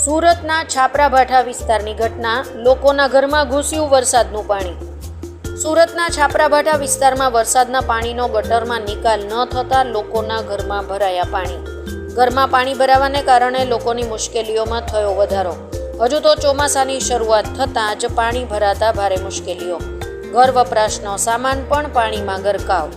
સુરતના છાપરાભાઠા વિસ્તારની ઘટના, લોકોના ઘરમાં ઘૂસ્યું વરસાદનું પાણી। સુરતના છાપરાભાઠા વિસ્તારમાં વરસાદના પાણીનો ગટરમાં નિકાલ ન થતાં લોકોના ઘરમાં ભરાયા પાણી। ઘરમાં પાણી ભરાવાને કારણે લોકોની મુશ્કેલીઓમાં થયો વધારો। હજુ તો ચોમાસાની શરૂઆત થતાં જ પાણી ભરાતા ભારે મુશ્કેલીઓ। ઘર વપરાશનો સામાન પણ પાણીમાં ગરકાવ।